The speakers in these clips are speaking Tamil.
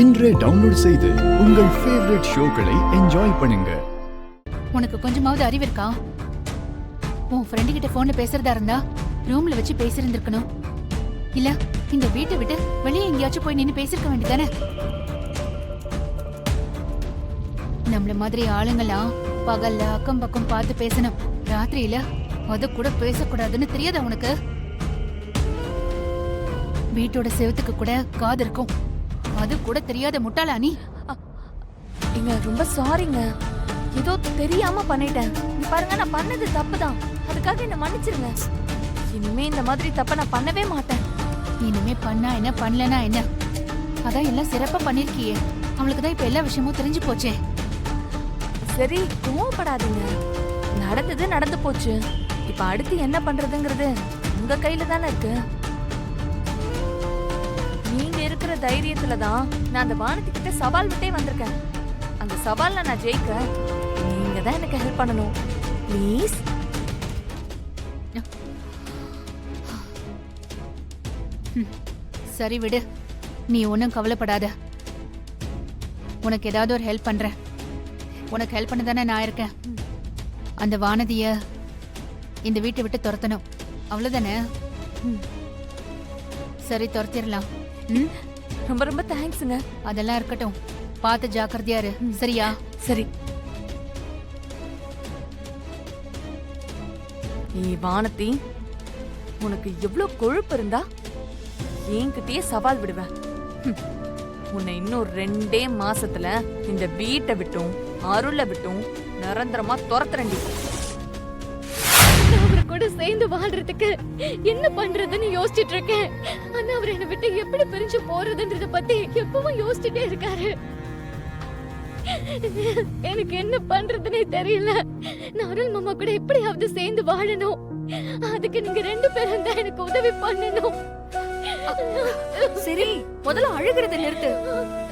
இன்றே டவுன்லோட் செய்து உங்கள் ஃபேவரட் ஷோக்களை என்ஜாய் பண்ணுங்க. உனக்கு கொஞ்சமாவது அறிவு இருக்கா? உன் ஃப்ரெண்டு கிட்ட போன்ல பேசுறதா இருந்தா ரூம்ல வச்சு பேசியிருந்திருக்கணும். இல்ல இந்த வீட்டை விட்டு வெளியே எங்கேயாச்சும் போய் நின்னு பேசிருக்க வேண்டியதானே? நம்மள மாதிரி ஆளுங்களாம் பகல்ல அக்கம் பக்கம் பார்த்து பேசணும், ராத்திரியில அது கூட பேசக்கூடாதுன்னு தெரியாதா உனக்கு? வீட்டோட செவத்துக்கு கூட காது இருக்கும், அது கூட தெரியாத முட்டாளா நீ? இங்க ரொம்ப சாரிங்க, ஏதோ தெரியாம பண்ணிட்டேன். நீ பாருங்க, நான் பண்ணது தப்புதான், அதுக்காக என்ன மன்னிச்சிருங்க. இனிமே இந்த மாதிரி தப்ப நான் பண்ணவே மாட்டேன். இனிமே பண்ணா என்ன பண்ணலனா என்ன, அதான் எல்லாம் சிறப்பா பண்ணிருக்கியே. அவளுக்கு தான் இப்ப எல்லா விஷயமும் தெரிஞ்சு போச்சே. சரி, கோவப்படாதீங்க, நடந்தது நடந்து போச்சு. இப்ப அடுத்து என்ன பண்றதுங்கிறது உங்க கையில தானே இருக்கு. நீங்க இருக்கிற தைரியத்துலதான் நான் அந்த வானத்துக்கிட்ட சவால் விட்டே வந்திருக்கேன். அந்த சவால்ல நான் ஜெயிக்க நீங்க தான் எனக்கு ஹெல்ப் பண்ணணும், ப்ளீஸ். சரி விடு, நீ ஒன்னும் கவலைப்படாத. உனக்கு ஏதாவது ஒரு ஹெல்ப் பண்றேன். உனக்கு ஹெல்ப் பண்ண தானே நான் இருக்கேன். அந்த வானதிய இந்த வீட்டை விட்டு துரத்தணும், அவ்வளவுதானே? சரி, துரத்திடலாம். ரொம்ப ரொம்ப தேங்க்ஸுங்க. அதெல்லாம் இருக்கட்டும், பார்த்து ஜாக்கிரதையா இரு, சரியா? சரி. வானதி, உனக்கு எவ்வளவு கொழுப்பு இருந்தா என்கிட்டயே சவால் விடுவேன். உன்னை இன்னும் 2 மாசத்துல இந்த வீட்டை விட்டும் அருளை விட்டும் நிரந்தரமா துரத்துறண்டி. அவரை கூட சேர்ந்து வாழ்றதுக்கு என்ன பண்றதுன்னு யோசிச்சுட்டு இருக்கேன். ஆனா அவர் என்னை விட்டு எப்படி பிரிஞ்சு போறதுன்றத பத்தி எப்பவும் யோசிச்சுட்டே இருக்காரு. எனக்கு என்ன பண்றதுன்னே தெரியல. நான் அருள் மாமா கூட எப்படியாவது சேர்ந்து வாழணும். அதுக்கு நீங்க 2 பேரும் தான் எனக்கு உதவி பண்ணணும். சரி, முதல்ல அழுகிறத நிறுத்து.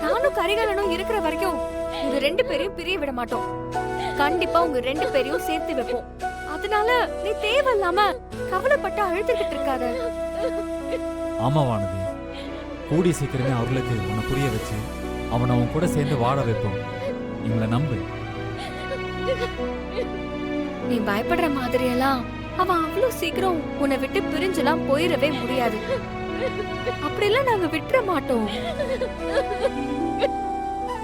நானும் கரிகாலனும் இருக்கிற வரைக்கும் உங்க 2 பேரையும் பிரிய விட மாட்டோம். கண்டிப்பா உங்க 2 பேரையும் சேர்த்து வைப்போம். அதனால நீ தேவையில்லாம கவலைப்பட்டு அழுதுகிட்டு இருக்காத. ஆமா வானதி, கூடி சீக்கிரமே அவர்களுக்கு உன்னை புரிய வச்சு அவனை அவன் கூட சேர்ந்து வாழ வைப்போம். இவங்களை நம்பு. நீ பயப்படுற மாதிரி எல்லாம் அவன் அவ்வளவு சீக்கிரம் உன்னை விட்டு பிரிஞ்செல்லாம் போயிடவே முடியாது. அப்படிலாம் நாங்க விட்டுற மாட்டோம்.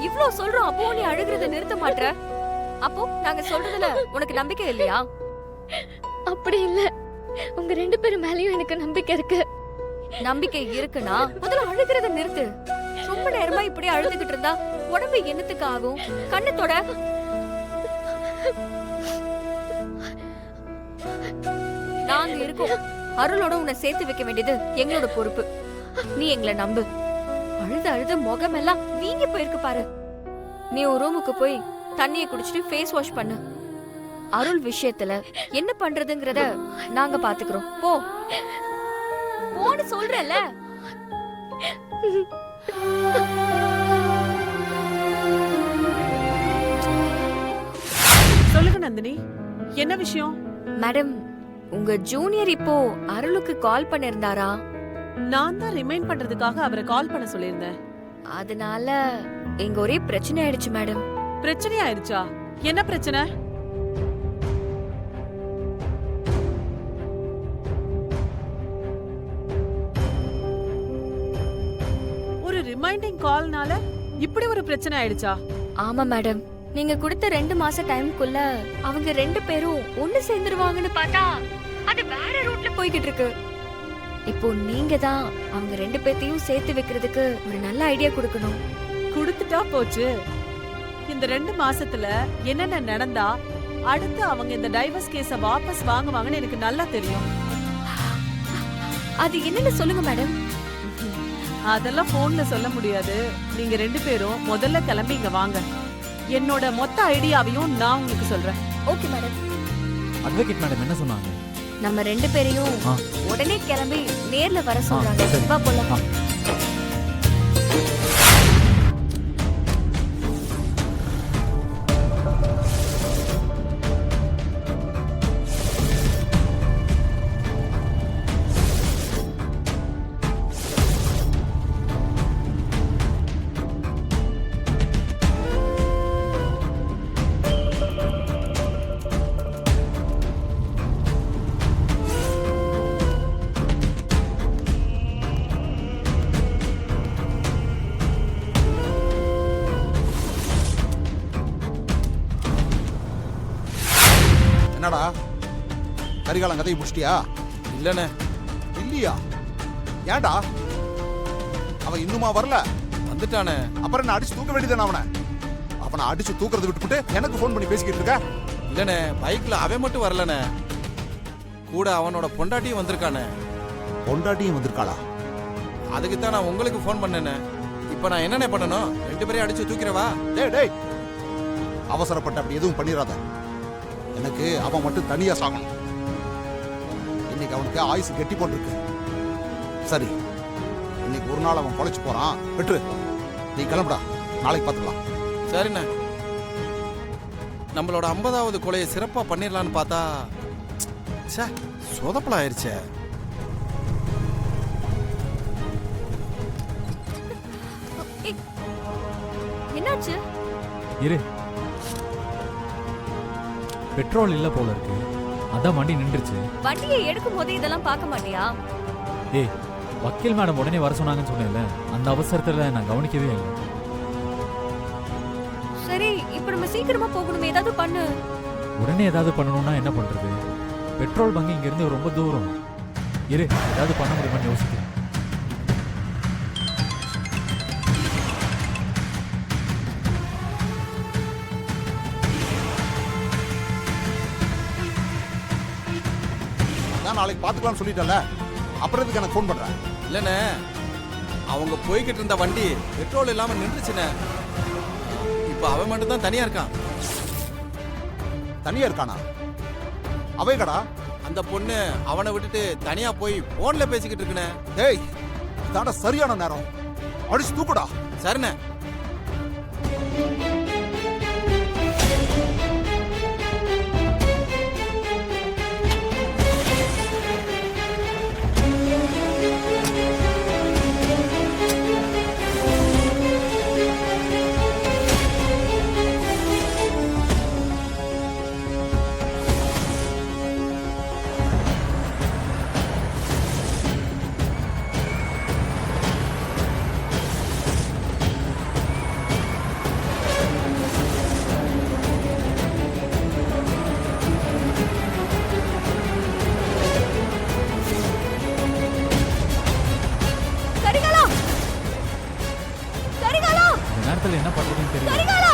இவ்ளோ சொல்றோம், அப்போ நீ அழுகிறத நிறுத்த மாட்ற. அப்போ நாங்க சொல்றதுல உனக்கு நம்பிக்கை இல்லையா? அப்படி இல்ல, உங்க 2 பேரும் மேலயும் எனக்கு நம்பிக்கை இருக்கு. நம்பிக்கை இருக்குன்னா முதல்ல அழுகிறத நிறுத்து. ரொம்ப நேரமா இப்படி அழுதுகிட்டு இருந்தா உடம்பு என்னத்துக்கு ஆகும்? கண்ணத்தோட நாங்க இருக்கோம். அருளோட உன்னை சேர்த்து வைக்க வேண்டியது எங்களோட பொறுப்பு. நீ எங்களை நம்பு. அழுது அழுது முகமெல்லாம் வீங்கி போயிருக்கு பாரு. நீ ஒரு ரூமுக்கு போய் தண்ணிய குடிச்சிட்டு ஃபேஸ் வாஷ் பண்ணு. அருள் விஷயத்துல என்ன பண்றதுங்கறத நாங்க பாத்துக்கிறோம். போ போன்னு சொல்றல. சொல்லுங்க நந்தினி, என்ன விஷயம்? மேடம், உங்க ஜூனியர் இப்போ அருளுக்கு கால் பண்ணிருந்தாரா? நான் தான் ரிமைண்ட் பண்றதுக்காக அவரை கால் பண்ண சொல்லியிருந்தேன். அதனால எங்க ஒரே பிரச்சனை ஆயிடுச்சு மேடம். பிரச்சனை ஆயிடுச்சா? என்ன பிரச்சனை? ஒரு ரிமைண்டிங் கால்னால இப்படி ஒரு பிரச்சனை ஆயிடுச்சா? ஆமா மேடம், நீங்க கொடுத்த 2 மாச டைம்க்குள்ள அவங்க 2 பேரும் ஒண்ணு சேர்ந்துருவாங்கன்னு பார்த்தா அது வேற ரூட்ல போய்கிட்டு இருக்கு. இப்போ நீங்க தான் அவங்க 2 பேத்தையும் சேர்த்து வைக்கிறதுக்கு ஒரு நல்ல ஐடியா கொடுக்கணும். கொடுத்துட்டா போச்சு. இந்த 2 மாசத்துல என்னென்ன நடந்தா அடுத்து அவங்க இந்த டைவர்ஸ் கேஸ வாபஸ் வாங்குவாங்கன்னு எனக்கு நல்லா தெரியும். அது என்னன்னு சொல்லுங்க மேடம். அதெல்லாம் போன்ல சொல்ல முடியாது. நீங்க 2 பேரும் முதல்ல கிளம்பி இங்க வாங்க. என்னோட மொத்த ஐடியாவையும் நான் உங்களுக்கு சொல்றேன். Okay madam. அட்வொகேட் மேடம் என்ன சொன்னாங்க? நம்ம 2 பேரையும் உடனே கிளம்பி நேர்ல வர சொல்றாங்க. வா போலாம். என்னடா கரிகாலம் கதையை முடிச்சிட்டியா? இல்லண்ணே. இல்லையா? ஏன்டா? அவன் இன்னுமா வரல? வந்துட்டானே. அப்புறம் என்ன அடிச்சு தூக்க வேண்டியதானே அவனை? அவனை அடிச்சு தூக்குறதை விட்டுப்புட்டு எனக்கு ஃபோன் பண்ணி பேசிக்கிட்டு இருக்க? இல்லண்ணே, பைக்ல அவன் மட்டும் வரலண்ணே, கூட அவனோட பொண்டாட்டியும் வந்திருக்கானே. பொண்டாட்டியும் வந்திருக்காளா? அதுக்கு தான் நான் உங்களுக்கு ஃபோன் பண்ணேனே. இப்போ நான் என்னண்ணே பண்ணணும்? 2 பேரையும் அடிச்சு தூக்கிறவா? டேய் டேய், அவசரப்பட்டு அப்படி எதுவும் பண்ணிடாத. எனக்கு அவன் மட்டும் தனியா சாகணும். இன்னைக்கு அவனுக்கு ஆயுசு கெட்டி போட்டிருக்கு. சரி, இன்னைக்கு ஒரு நாள் அவன் பொழைச்சு போறான், விட்டுரு. நீ கிளம்புடா, நாளைக்கு பார்த்துக்கலாம். சரிண்ணே. நம்மளோட 50வது கொலையை சிறப்பா பண்ணிடலான்னு பார்த்தா ச்சே, சொதப்பல ஆயிருச்சே. என்னாச்சு? இரு, பெட்ரோல் இல்ல போல இருக்கு, அதான் வண்டி நின்றுச்சு. வண்டியை எடுக்கும் போதே இதெல்லாம் பார்க்க மாட்டியா? ஏய், வக்கீல் மேடம் உடனே வர சொன்னாங்கன்னு சொன்னேன்ல, அந்த அவசரத்துல நான் கவனிக்கவே இல்லை. சரி, இப்ப நம்ம சீக்கிரமா போகணுமே, ஏதாவது பண்ணு. உடனே ஏதாவது பண்ணணும்னா என்ன பண்றது? பெட்ரோல் பங்கு இங்க இருந்து ரொம்ப தூரம். இரு, ஏதாவது பண்ண முடியுமான்னு யோசிக்கிறேன். அதான் நாளைக்கு பார்த்துக்கலாம்னு சொல்லிட்டல, அப்புறம் எதுக்கு எனக்கு ஃபோன் பண்றேன்? இல்லண்ணே, அவங்க போய்கிட்டு இருந்த வண்டி பெட்ரோல் இல்லாம நின்றுச்சுண்ணே. இப்போ அவன் மட்டும் தான் தனியா இருக்கான். தனியா இருக்கானா? அவைகடா? அந்த பொண்ணு அவனை விட்டுட்டு தனியா போய் போன்ல பேசிக்கிட்டு இருக்குண்ணே. டேய், இதான சரியான நேரம், அடிச்சு தூக்குடா. சரிண்ணே. கரிகாலம்! கரிகாலம்! இந்த நேரத்துல என்ன பண்றதுன்னு தெரியல. கரிகாலம்!